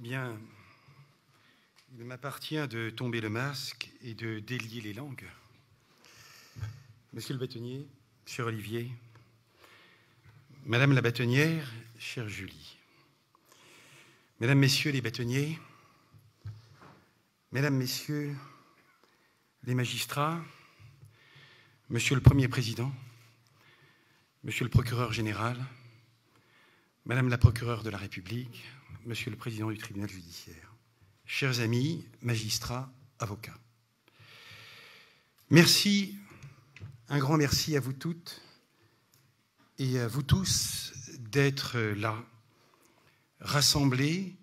Bien, il m'appartient de tomber le masque et de délier les langues. Monsieur le bâtonnier, cher Olivier, Madame la bâtonnière, chère Julie, Mesdames, Messieurs les bâtonniers, Mesdames, Messieurs les magistrats, Monsieur le Premier Président, Monsieur le Procureur général, Madame la Procureure de la République, Monsieur le Président du tribunal judiciaire, chers amis, magistrats, avocats. Merci, un grand merci à vous toutes et à vous tous d'être là, rassemblés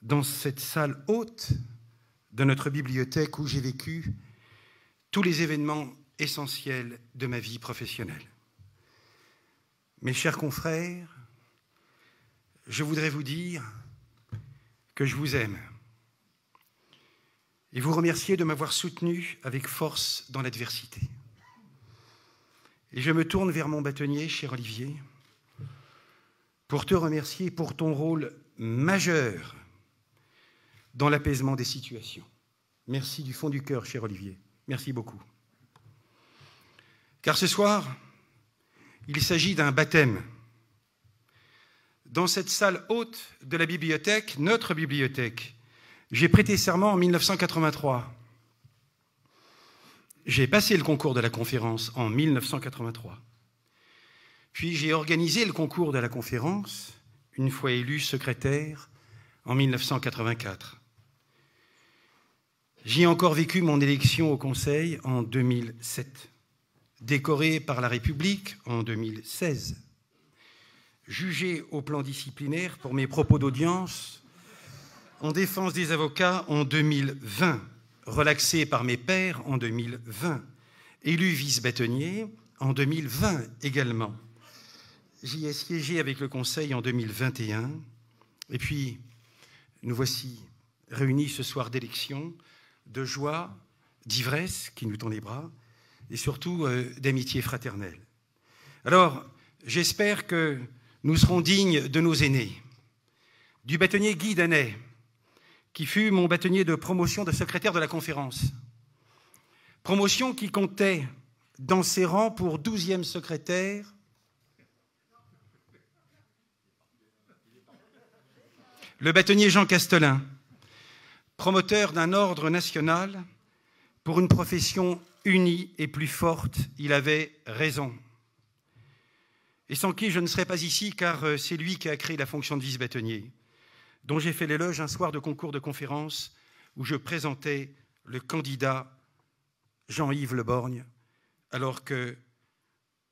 dans cette salle haute de notre bibliothèque où j'ai vécu tous les événements essentiels de ma vie professionnelle. Mes chers confrères, je voudrais vous dire que je vous aime et vous remercier de m'avoir soutenu avec force dans l'adversité. Et je me tourne vers mon bâtonnier, cher Olivier, pour te remercier pour ton rôle majeur dans l'apaisement des situations. Merci du fond du cœur, cher Olivier. Merci beaucoup. Car ce soir, il s'agit d'un baptême. Dans cette salle haute de la bibliothèque, notre bibliothèque, j'ai prêté serment en 1983. J'ai passé le concours de la conférence en 1983. Puis j'ai organisé le concours de la conférence, une fois élu secrétaire, en 1984. J'y ai encore vécu mon élection au Conseil en 2007, décoré par la République en 2016. Jugé au plan disciplinaire pour mes propos d'audience en défense des avocats en 2020, relaxé par mes pairs en 2020, élu vice-bâtonnier en 2020 également. J'y ai siégé avec le Conseil en 2021, et puis nous voici réunis ce soir d'élection, de joie, d'ivresse qui nous tend les bras, et surtout d'amitié fraternelle. Alors, j'espère que nous serons dignes de nos aînés, du bâtonnier Guy Danet, qui fut mon bâtonnier de promotion de secrétaire de la conférence. Promotion qui comptait dans ses rangs pour 12e secrétaire le bâtonnier Jean Castelin, promoteur d'un ordre national pour une profession unie et plus forte. Il avait raison. Et sans qui je ne serais pas ici, car c'est lui qui a créé la fonction de vice-bâtonnier, dont j'ai fait l'éloge un soir de concours de conférence où je présentais le candidat Jean-Yves Le Borgne, alors que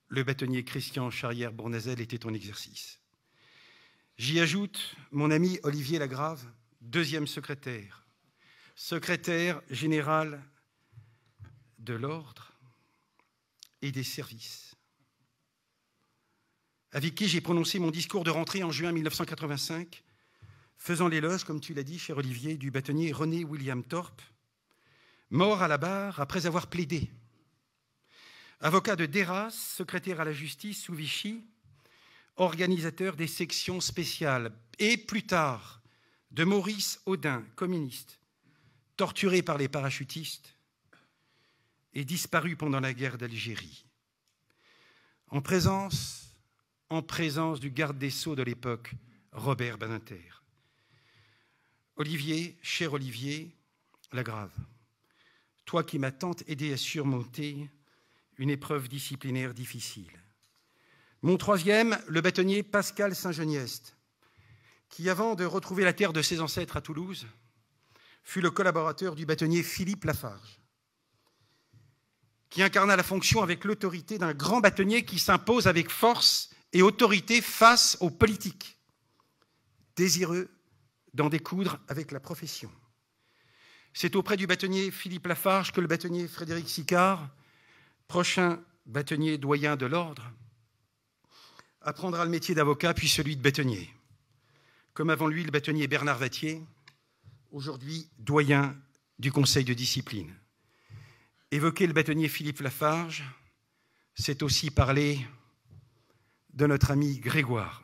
le bâtonnier Christian Charrière-Bournazel était en exercice. J'y ajoute mon ami Olivier Lagrave, 2e secrétaire, secrétaire général de l'ordre et des services, avec qui j'ai prononcé mon discours de rentrée en juin 1985, faisant l'éloge, comme tu l'as dit, cher Olivier, du bâtonnier René William Thorpe, mort à la barre après avoir plaidé. Avocat de Déras, secrétaire à la justice sous Vichy, organisateur des sections spéciales, et plus tard de Maurice Audin, communiste, torturé par les parachutistes et disparu pendant la guerre d'Algérie. En présence du garde des Sceaux de l'époque, Robert Badinter. Olivier, cher Olivier Lagrave, toi qui m'as tant aidé à surmonter une épreuve disciplinaire difficile. Mon 3e, le bâtonnier Pascal Saint-Geniest, qui, avant de retrouver la terre de ses ancêtres à Toulouse, fut le collaborateur du bâtonnier Philippe Lafarge, qui incarna la fonction avec l'autorité d'un grand bâtonnier qui s'impose avec force et autorité face aux politiques, désireux d'en découdre avec la profession. C'est auprès du bâtonnier Philippe Lafarge que le bâtonnier Frédéric Sicard, prochain bâtonnier doyen de l'ordre, apprendra le métier d'avocat puis celui de bâtonnier, comme avant lui le bâtonnier Bernard Vattier, aujourd'hui doyen du Conseil de discipline. Évoquer le bâtonnier Philippe Lafarge, c'est aussi parler de notre ami Grégoire,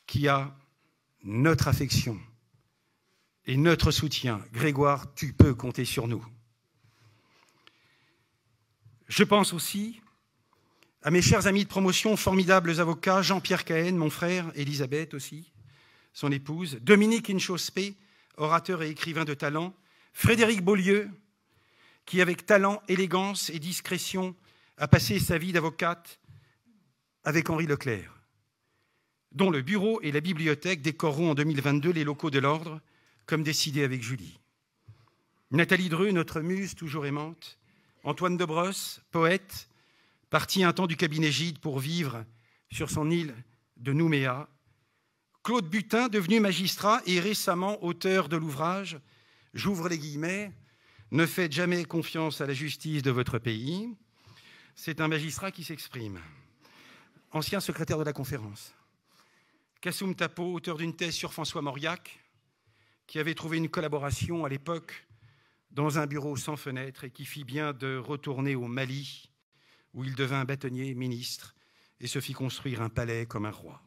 qui a notre affection et notre soutien. Grégoire, tu peux compter sur nous. Je pense aussi à mes chers amis de promotion, formidables avocats, Jean-Pierre Cahen, mon frère, Elisabeth aussi, son épouse, Dominique Inchospé, orateur et écrivain de talent, Frédéric Beaulieu, qui avec talent, élégance et discrétion a passé sa vie d'avocate avec Henri Leclerc, dont le bureau et la bibliothèque décoreront en 2022 les locaux de l'Ordre, comme décidé avec Julie. Nathalie Dreux, notre muse toujours aimante, Antoine de Brosse, poète, parti un temps du cabinet Gide pour vivre sur son île de Nouméa, Claude Butin, devenu magistrat et récemment auteur de l'ouvrage, j'ouvre les guillemets, « Ne faites jamais confiance à la justice de votre pays ». C'est un magistrat qui s'exprime. Ancien secrétaire de la conférence. Kassoum Tapo, auteur d'une thèse sur François Mauriac, qui avait trouvé une collaboration à l'époque dans un bureau sans fenêtre et qui fit bien de retourner au Mali, où il devint bâtonnier, ministre, et se fit construire un palais comme un roi.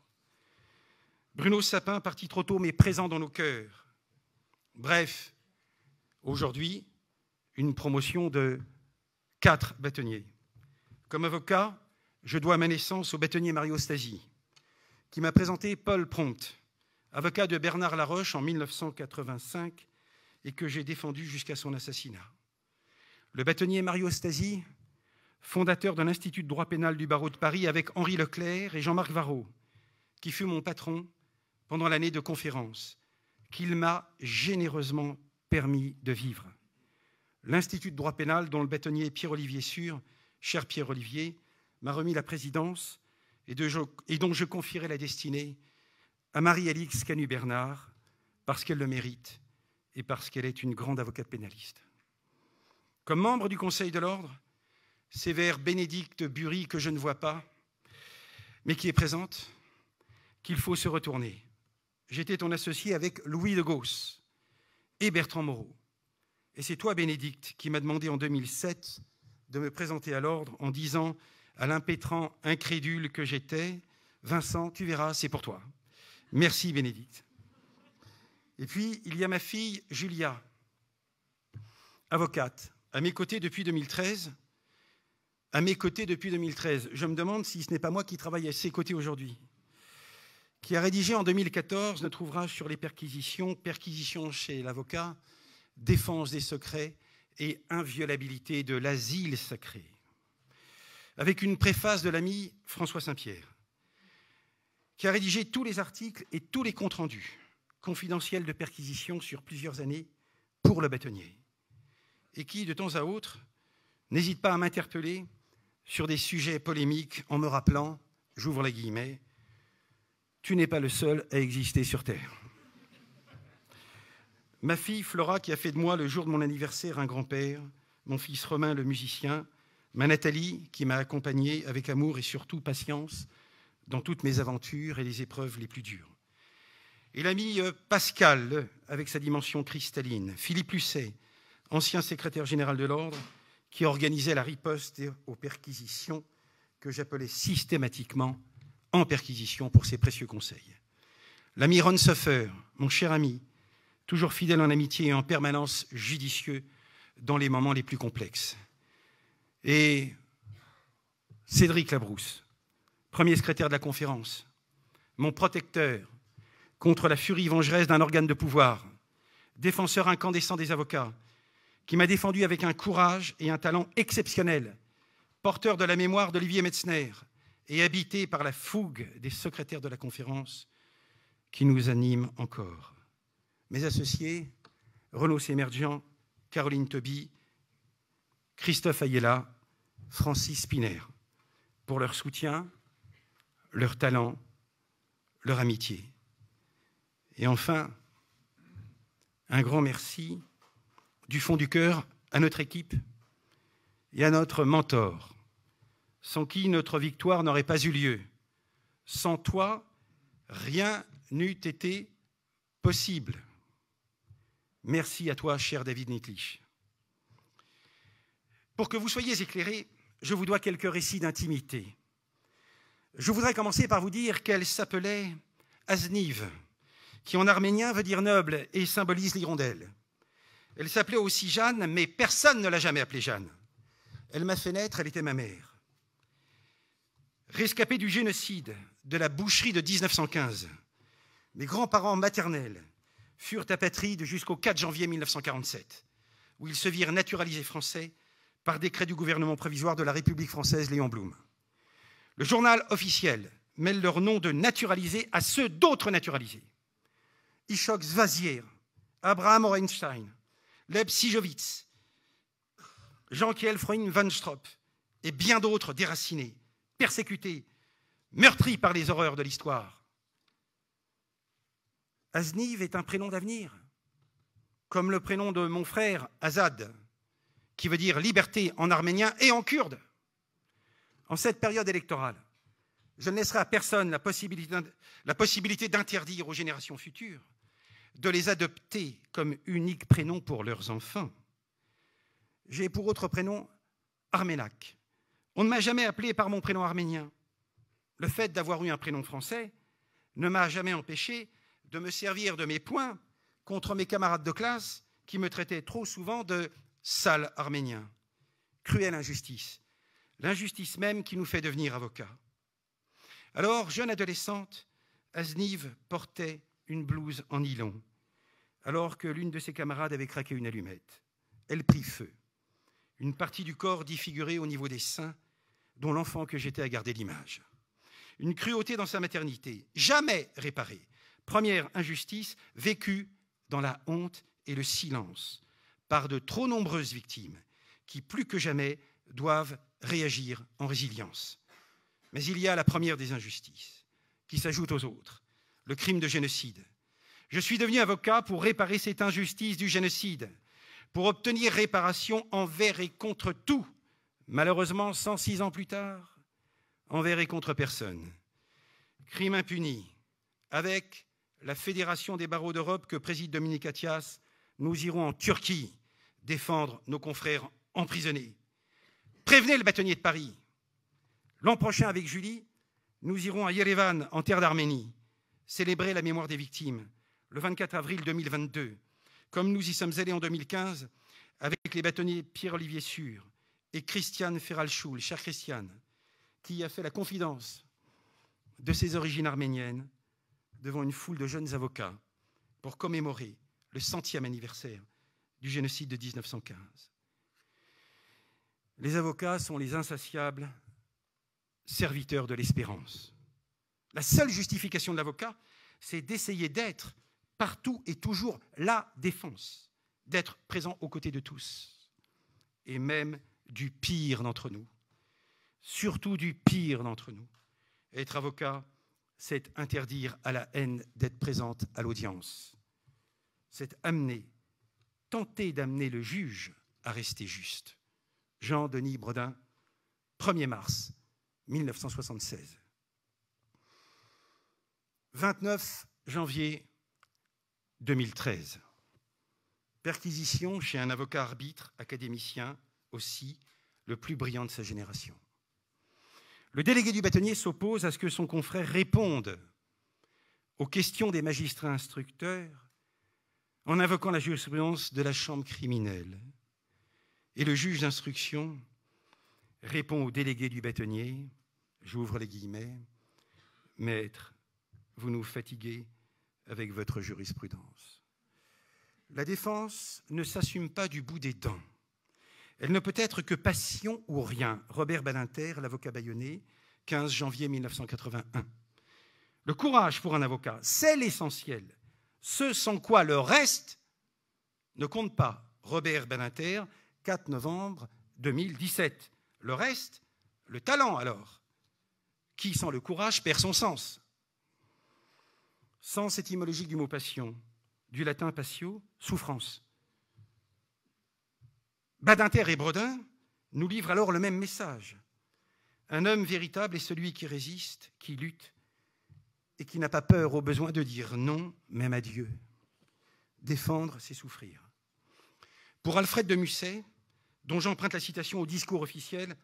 Bruno Sapin, parti trop tôt, mais présent dans nos cœurs. Bref, aujourd'hui, une promotion de 4 bâtonniers. Comme avocat, je dois ma naissance au bâtonnier Mario Stasi, qui m'a présenté Paul Prompte, avocat de Bernard Laroche en 1985 et que j'ai défendu jusqu'à son assassinat. Le bâtonnier Mario Stasi, fondateur de l'Institut de droit pénal du barreau de Paris avec Henri Leclerc et Jean-Marc Varro, qui fut mon patron pendant l'année de conférence, qu'il m'a généreusement permis de vivre. L'Institut de droit pénal, dont le bâtonnier Pierre-Olivier Sûr, cher Pierre-Olivier, m'a remis la présidence et dont je confierai la destinée à Marie-Alix Canu-Bernard, parce qu'elle le mérite et parce qu'elle est une grande avocate pénaliste. Comme membre du Conseil de l'Ordre, c'est vers Bénédicte Bury, que je ne vois pas, mais qui est présente, qu'il faut se retourner. J'étais ton associé avec Louis de Gauss et Bertrand Moreau. Et c'est toi, Bénédicte, qui m'as demandé en 2007 de me présenter à l'Ordre en disant à l'impétrant incrédule que j'étais, « Vincent, tu verras, c'est pour toi ». Merci, Bénédicte. Et puis, il y a ma fille, Julia, avocate, à mes côtés depuis 2013. Je me demande si ce n'est pas moi qui travaille à ses côtés aujourd'hui, qui a rédigé en 2014 notre ouvrage sur les perquisitions, perquisitions chez l'avocat, défense des secrets et inviolabilité de l'asile sacré, avec une préface de l'ami François Saint-Pierre, qui a rédigé tous les articles et tous les comptes rendus confidentiels de perquisition sur plusieurs années pour le bâtonnier, et qui, de temps à autre, n'hésite pas à m'interpeller sur des sujets polémiques en me rappelant, j'ouvre les guillemets, « Tu n'es pas le seul à exister sur Terre ». Ma fille Flora, qui a fait de moi le jour de mon anniversaire un grand-père, mon fils Romain le musicien, ma Nathalie, qui m'a accompagné avec amour et surtout patience dans toutes mes aventures et les épreuves les plus dures. Et l'ami Pascal, avec sa dimension cristalline, Philippe Lucet, ancien secrétaire général de l'Ordre, qui organisait la riposte aux perquisitions que j'appelais systématiquement en perquisition pour ses précieux conseils. L'ami Ron Soffer, mon cher ami, toujours fidèle en amitié et en permanence judicieux dans les moments les plus complexes. Et Cédric Labrousse, premier secrétaire de la conférence, mon protecteur contre la furie vengeresse d'un organe de pouvoir, défenseur incandescent des avocats, qui m'a défendu avec un courage et un talent exceptionnels, porteur de la mémoire d'Olivier Metzner et habité par la fougue des secrétaires de la conférence qui nous animent encore. Mes associés, Renaud Sémergian, Caroline Toby, Christophe Ayala, Francis Spiner, pour leur soutien, leur talent, leur amitié. Et enfin, un grand merci du fond du cœur à notre équipe et à notre mentor, sans qui notre victoire n'aurait pas eu lieu. Sans toi, rien n'eût été possible. Merci à toi, cher David Nittlich. Pour que vous soyez éclairés, je vous dois quelques récits d'intimité. Je voudrais commencer par vous dire qu'elle s'appelait Asniv, qui en arménien veut dire noble et symbolise l'hirondelle. Elle s'appelait aussi Jeanne, mais personne ne l'a jamais appelée Jeanne. Elle m'a fait naître, elle était ma mère. Rescapée du génocide de la boucherie de 1915, mes grands-parents maternels furent apatrides jusqu'au 4 janvier 1947, où ils se virent naturalisés français par décret du gouvernement provisoire de la République française Léon Blum. Le journal officiel mêle leur nom de naturalisés à ceux d'autres naturalisés. Ishok Svazier, Abraham Orenstein, Leb Sijowitz, Jean-Kiel Freund Van Strop et bien d'autres déracinés, persécutés, meurtris par les horreurs de l'histoire. Azniv est un prénom d'avenir, comme le prénom de mon frère Azad, qui veut dire liberté en arménien et en kurde. En cette période électorale, je ne laisserai à personne la possibilité d'interdire aux générations futures de les adopter comme unique prénom pour leurs enfants. J'ai pour autre prénom Arménac. On ne m'a jamais appelé par mon prénom arménien. Le fait d'avoir eu un prénom français ne m'a jamais empêché de me servir de mes poings contre mes camarades de classe qui me traitaient trop souvent de sale arménien. Cruelle injustice. L'injustice même qui nous fait devenir avocats. Alors, jeune adolescente, Azniv portait une blouse en nylon, alors que l'une de ses camarades avait craqué une allumette. Elle prit feu. Une partie du corps défigurée au niveau des seins, dont l'enfant que j'étais a gardé l'image. Une cruauté dans sa maternité, jamais réparée. Première injustice vécue dans la honte et le silence par de trop nombreuses victimes qui, plus que jamais, doivent réagir en résilience. Mais il y a la première des injustices qui s'ajoute aux autres, le crime de génocide. Je suis devenu avocat pour réparer cette injustice du génocide, pour obtenir réparation envers et contre tout, malheureusement 106 ans plus tard, envers et contre personne. Crime impuni, avec la Fédération des barreaux d'Europe que préside Dominique Attias, nous irons en Turquie défendre nos confrères emprisonnés. Prévenez le bâtonnier de Paris. L'an prochain, avec Julie, nous irons à Yerevan, en terre d'Arménie, célébrer la mémoire des victimes, le 24 avril 2022, comme nous y sommes allés en 2015 avec les bâtonniers Pierre-Olivier Sûr et Christiane Ferralchoul, chère Christiane, qui a fait la confidence de ses origines arméniennes devant une foule de jeunes avocats pour commémorer le 100e anniversaire du génocide de 1915. Les avocats sont les insatiables serviteurs de l'espérance. La seule justification de l'avocat, c'est d'essayer d'être partout et toujours la défense, d'être présent aux côtés de tous, et même du pire d'entre nous, surtout du pire d'entre nous. Être avocat, c'est interdire à la haine d'être présente à l'audience. C'est tenter d'amener le juge à rester juste. Jean-Denis Bredin, 1er mars 1976. 29 janvier 2013. Perquisition chez un avocat arbitre, académicien aussi, le plus brillant de sa génération. Le délégué du bâtonnier s'oppose à ce que son confrère réponde aux questions des magistrats instructeurs en invoquant la jurisprudence de la chambre criminelle. Et le juge d'instruction répond au délégué du bâtonnier, j'ouvre les guillemets, « Maître, vous nous fatiguez avec votre jurisprudence. » La défense ne s'assume pas du bout des dents. Elle ne peut être que passion ou rien. Robert Badinter, l'avocat bayonnais, 15 janvier 1981. Le courage pour un avocat, c'est l'essentiel. Ce sans quoi le reste ne compte pas. Robert Badinter, 4 novembre 2017. Le reste, le talent alors. Qui sans le courage perd son sens. Sens étymologique du mot passion, du latin passio, souffrance. Badinter et Bredin nous livrent alors le même message. Un homme véritable est celui qui résiste, qui lutte et qui n'a pas peur au besoin de dire non, même à Dieu. Défendre, c'est souffrir. Pour Alfred de Musset, dont j'emprunte la citation au discours officiel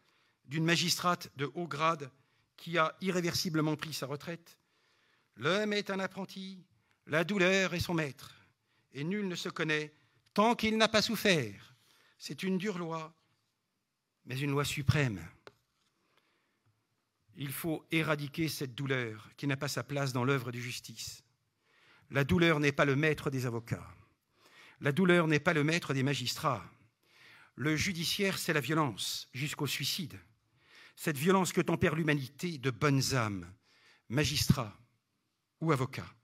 d'une magistrate de haut grade qui a irréversiblement pris sa retraite, « L'homme est un apprenti, La douleur est son maître, et nul ne se connaît tant qu'il n'a pas souffert. C'est une dure loi, mais une loi suprême. Il faut éradiquer cette douleur qui n'a pas sa place dans l'œuvre de justice. La douleur n'est pas le maître des avocats. La douleur n'est pas le maître des magistrats. Le judiciaire, c'est la violence, jusqu'au suicide. Cette violence que tempère l'humanité de bonnes âmes, magistrats ou avocats.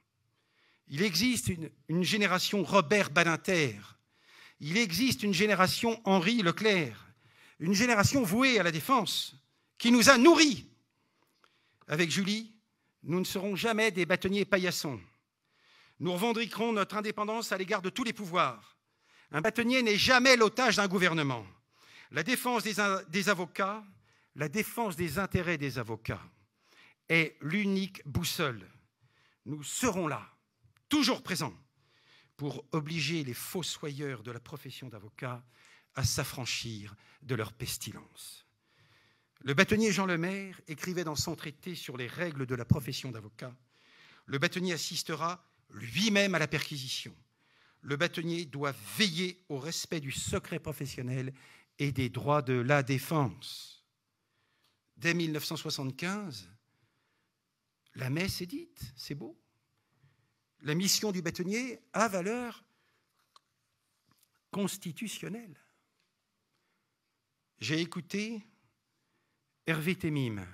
Il existe une génération Robert Badinter. Il existe une génération Henri Leclerc. Une génération vouée à la défense qui nous a nourris. Avec Julie, nous ne serons jamais des bâtonniers paillassons. Nous revendiquerons notre indépendance à l'égard de tous les pouvoirs. Un bâtonnier n'est jamais l'otage d'un gouvernement. La défense des avocats, la défense des intérêts des avocats est l'unique boussole. Nous serons là, toujours présents, pour obliger les fossoyeurs de la profession d'avocat à s'affranchir de leur pestilence. Le bâtonnier Jean Lemaire écrivait dans son traité sur les règles de la profession d'avocat: le bâtonnier assistera lui-même à la perquisition. Le bâtonnier doit veiller au respect du secret professionnel et des droits de la défense. Dès 1975, la messe est dite, c'est beau. La mission du bâtonnier a valeur constitutionnelle. J'ai écouté Hervé Temim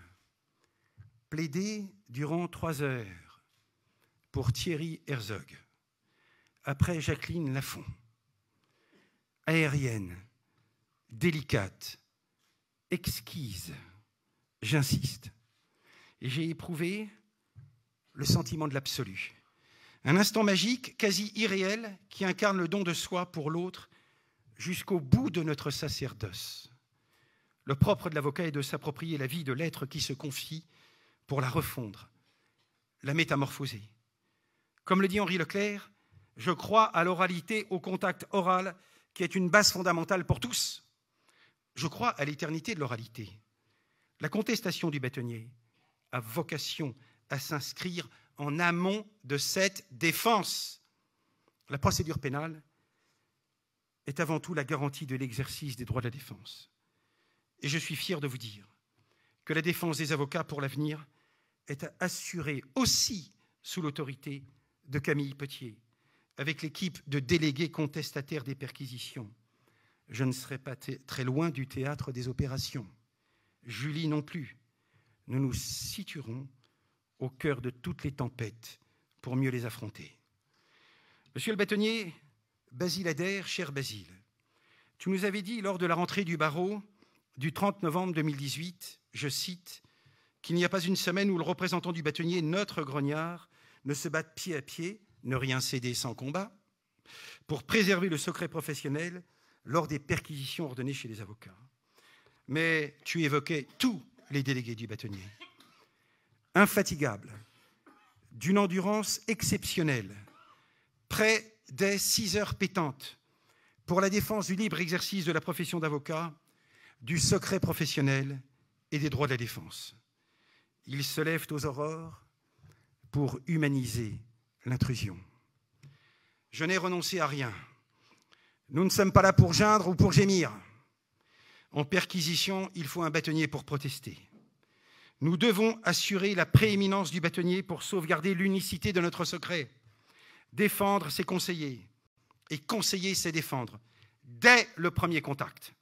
plaider durant 3 heures pour Thierry Herzog, après Jacqueline Lafont, aérienne, délicate, exquise, j'insiste. Et j'ai éprouvé le sentiment de l'absolu. Un instant magique, quasi irréel, qui incarne le don de soi pour l'autre jusqu'au bout de notre sacerdoce. Le propre de l'avocat est de s'approprier la vie de l'être qui se confie pour la refondre, la métamorphoser. Comme le dit Henri Leclerc, je crois à l'oralité, au contact oral, qui est une base fondamentale pour tous. Je crois à l'éternité de l'oralité. La contestation du bâtonnier a vocation à s'inscrire en amont de cette défense. La procédure pénale est avant tout la garantie de l'exercice des droits de la défense. Et je suis fier de vous dire que la défense des avocats pour l'avenir est assurée aussi sous l'autorité de Camille Petier, avec l'équipe de délégués contestataires des perquisitions. Je ne serai pas très loin du théâtre des opérations. Julie non plus. Nous nous situerons au cœur de toutes les tempêtes pour mieux les affronter. Monsieur le bâtonnier Basile Adair, cher Basile, tu nous avais dit lors de la rentrée du barreau du 30 novembre 2018, je cite, qu'il n'y a pas une semaine où le représentant du bâtonnier, notre grognard, ne se batte pied à pied, ne rien céder sans combat, pour préserver le secret professionnel lors des perquisitions ordonnées chez les avocats. Mais tu évoquais tous les délégués du bâtonnier. Infatigables, d'une endurance exceptionnelle, près des 6 heures pétantes pour la défense du libre exercice de la profession d'avocat, du secret professionnel et des droits de la défense. Ils se lèvent aux aurores pour humaniser l'intrusion. Je n'ai renoncé à rien. Nous ne sommes pas là pour geindre ou pour gémir. En perquisition, il faut un bâtonnier pour protester. Nous devons assurer la prééminence du bâtonnier pour sauvegarder l'unicité de notre secret. Défendre, c'est conseiller. Et conseiller, c'est défendre. Dès le premier contact.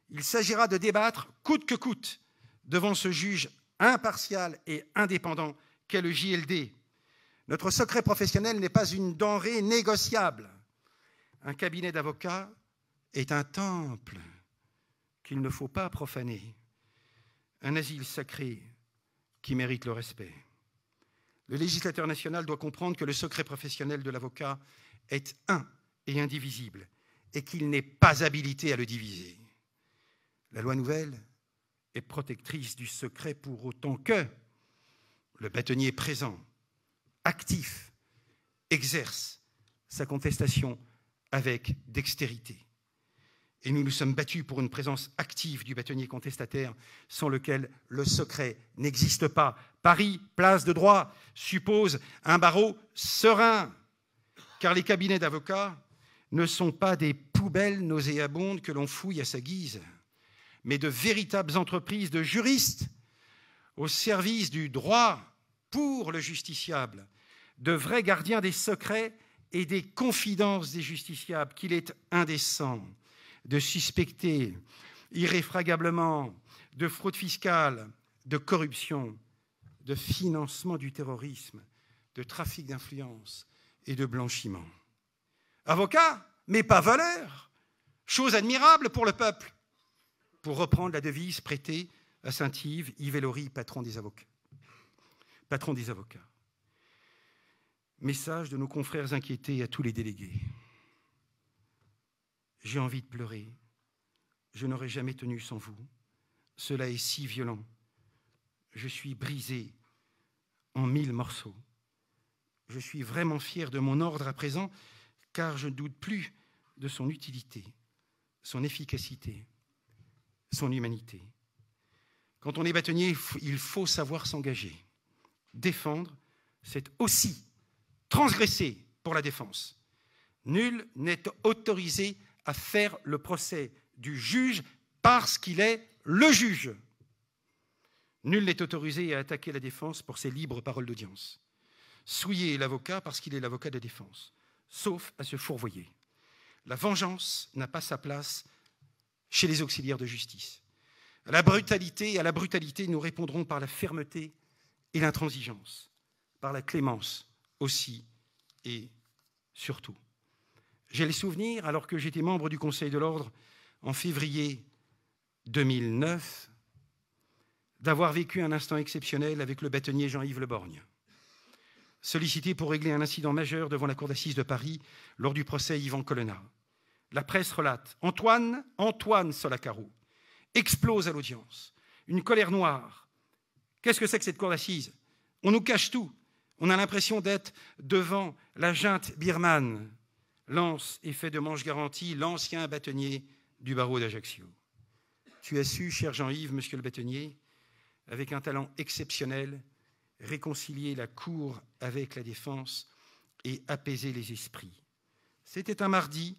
Il s'agira de débattre coûte que coûte devant ce juge impartial et indépendant qu'est le JLD. Notre secret professionnel n'est pas une denrée négociable. Un cabinet d'avocats est un temple qu'il ne faut pas profaner, un asile sacré qui mérite le respect. Le législateur national doit comprendre que le secret professionnel de l'avocat est un et indivisible et qu'il n'est pas habilité à le diviser. La loi nouvelle est protectrice du secret pour autant que le bâtonnier présent, actif, exerce sa contestation avec dextérité. Et nous nous sommes battus pour une présence active du bâtonnier contestataire sans lequel le secret n'existe pas. Paris, place de droit, suppose un barreau serein, car les cabinets d'avocats ne sont pas des poubelles nauséabondes que l'on fouille à sa guise, mais de véritables entreprises de juristes au service du droit pour le justiciable, de vrais gardiens des secrets et des confidences des justiciables qu'il est indécent de suspecter irréfragablement de fraude fiscale, de corruption, de financement du terrorisme, de trafic d'influence et de blanchiment. Avocat, mais pas voleur, chose admirable pour le peuple, pour reprendre la devise prêtée à Saint-Yves, Yves Ellory, patron des avocats. Message de nos confrères inquiétés à tous les délégués. J'ai envie de pleurer. Je n'aurais jamais tenu sans vous. Cela est si violent. Je suis brisé en 1000 morceaux. Je suis vraiment fier de mon ordre à présent, car je ne doute plus de son utilité, son efficacité, son humanité. Quand on est bâtonnier, il faut savoir s'engager. Défendre, c'est aussi transgresser pour la défense. Nul n'est autorisé à faire le procès du juge parce qu'il est le juge. Nul n'est autorisé à attaquer la défense pour ses libres paroles d'audience. Souiller l'avocat parce qu'il est l'avocat de la défense, sauf à se fourvoyer. La vengeance n'a pas sa place chez les auxiliaires de justice. À la brutalité, nous répondrons par la fermeté et l'intransigeance, par la clémence aussi et surtout. J'ai le souvenir, alors que j'étais membre du Conseil de l'Ordre en février 2009, d'avoir vécu un instant exceptionnel avec le bâtonnier Jean-Yves Le Borgne, sollicité pour régler un incident majeur devant la cour d'assises de Paris lors du procès Yvan Colonna. La presse relate Antoine Solacaro explose à l'audience. Une colère noire. Qu'est-ce que c'est que cette cour d'assises? On nous cache tout. On a l'impression d'être devant la junte birmane. Lance et fait de manche garantie l'ancien bâtonnier du barreau d'Ajaccio. Tu as su, cher Jean-Yves, monsieur le bâtonnier, avec un talent exceptionnel, réconcilier la cour avec la défense et apaiser les esprits. C'était un mardi,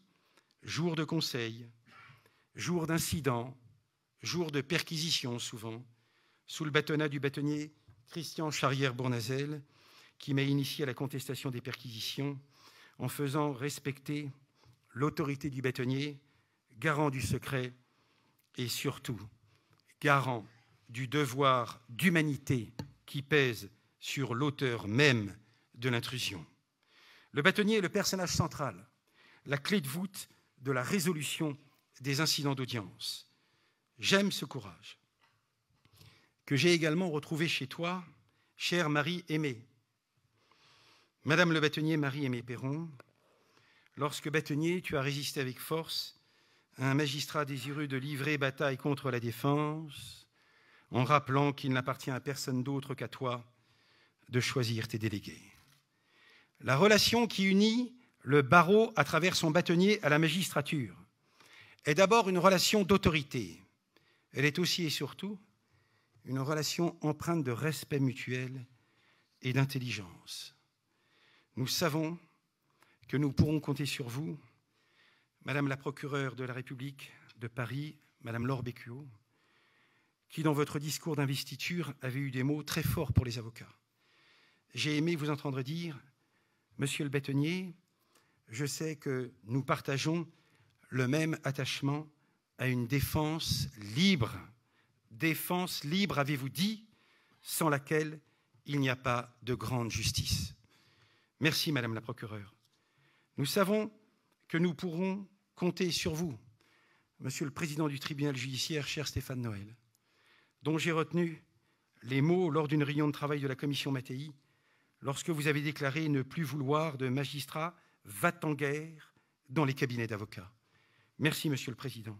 jour de conseil, jour d'incident, jour de perquisition souvent, sous le bâtonnat du bâtonnier Christian Charrière-Bournazel, qui m'a initié à la contestation des perquisitions en faisant respecter l'autorité du bâtonnier, garant du secret et surtout garant du devoir d'humanité qui pèse sur l'auteur même de l'intrusion. Le bâtonnier est le personnage central, la clé de voûte de la résolution des incidents d'audience. J'aime ce courage, que j'ai également retrouvé chez toi, chère Marie-Aimée. Madame le bâtonnier Marie-Aimée Perron, lorsque bâtonnier, tu as résisté avec force à un magistrat désireux de livrer bataille contre la défense, en rappelant qu'il n'appartient à personne d'autre qu'à toi de choisir tes délégués. La relation qui unit le barreau à travers son bâtonnier à la magistrature est d'abord une relation d'autorité. Elle est aussi et surtout une relation empreinte de respect mutuel et d'intelligence. Nous savons que nous pourrons compter sur vous, Madame la procureure de la République de Paris, Madame Laure Beccuot, qui, dans votre discours d'investiture, avait eu des mots très forts pour les avocats. J'ai aimé vous entendre dire, Monsieur le bâtonnier, je sais que nous partageons le même attachement à une défense libre. Défense libre, avez-vous dit, sans laquelle il n'y a pas de grande justice. Merci, Madame la procureure. Nous savons que nous pourrons compter sur vous, Monsieur le Président du tribunal judiciaire, cher Stéphane Noël, dont j'ai retenu les mots lors d'une réunion de travail de la commission Mattei, lorsque vous avez déclaré ne plus vouloir de magistrats va-t-en-guerre dans les cabinets d'avocats. Merci, Monsieur le Président.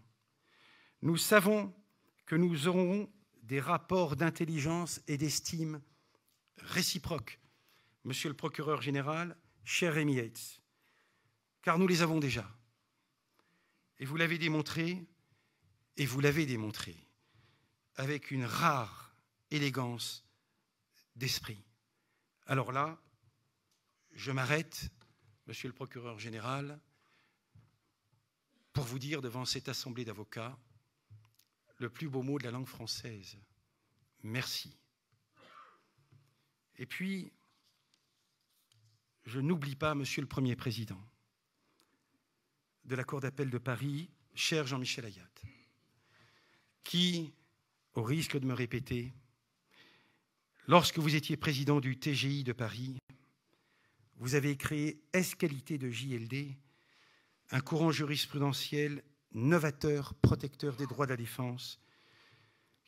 Nous savons que nous aurons des rapports d'intelligence et d'estime réciproques, Monsieur le procureur général, cher Rémi Heitz, car nous les avons déjà. Et vous l'avez démontré, avec une rare élégance d'esprit. Alors là, je m'arrête, Monsieur le procureur général, pour vous dire devant cette assemblée d'avocats le plus beau mot de la langue française. Merci. Et puis, je n'oublie pas, Monsieur le Premier Président de la Cour d'appel de Paris, cher Jean-Michel Ayat, qui, au risque de me répéter, lorsque vous étiez président du TGI de Paris, vous avez créé ès-qualité de JLD, un courant jurisprudentiel novateur, protecteur des droits de la défense,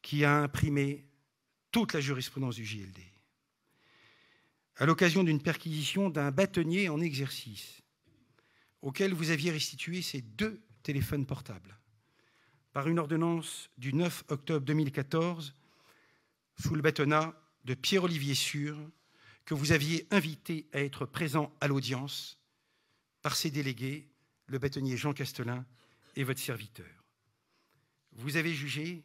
qui a imprimé toute la jurisprudence du JLD. À l'occasion d'une perquisition d'un bâtonnier en exercice, auquel vous aviez restitué ces 2 téléphones portables, par une ordonnance du 9 octobre 2014, sous le bâtonnat de Pierre-Olivier Sûr, que vous aviez invité à être présent à l'audience par ses délégués, le bâtonnier Jean Castelin et votre serviteur. Vous avez jugé,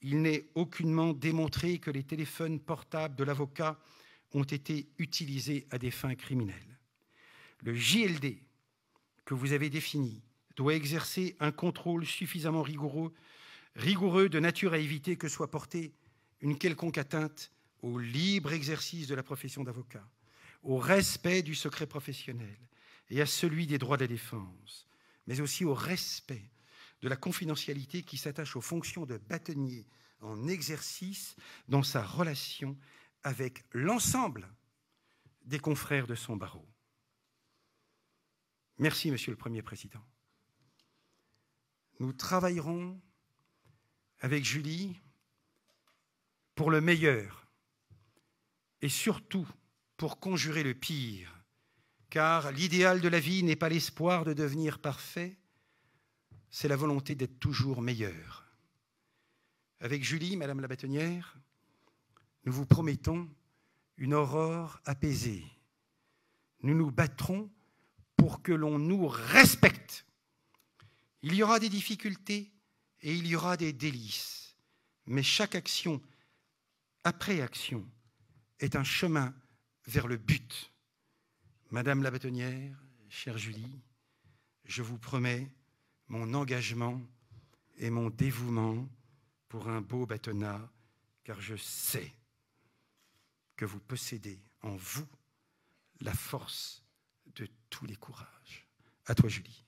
il n'est aucunement démontré que les téléphones portables de l'avocat ont été utilisés à des fins criminelles. Le JLD que vous avez défini doit exercer un contrôle suffisamment rigoureux de nature à éviter que soit portée une quelconque atteinte au libre exercice de la profession d'avocat, au respect du secret professionnel et à celui des droits de la défense, mais aussi au respect de la confidentialité qui s'attache aux fonctions de bâtonnier en exercice dans sa relation avec l'ensemble des confrères de son barreau. Merci, Monsieur le Premier Président. Nous travaillerons avec Julie pour le meilleur et surtout pour conjurer le pire, car l'idéal de la vie n'est pas l'espoir de devenir parfait, c'est la volonté d'être toujours meilleur. Avec Julie, Madame la bâtonnière, nous vous promettons une aurore apaisée. Nous nous battrons pour que l'on nous respecte. Il y aura des difficultés et il y aura des délices, mais chaque action après action est un chemin vers le but. Madame la bâtonnière, chère Julie, je vous promets mon engagement et mon dévouement pour un beau bâtonnat, car je sais que vous possédez en vous la force de tous les courages. À toi, Julie.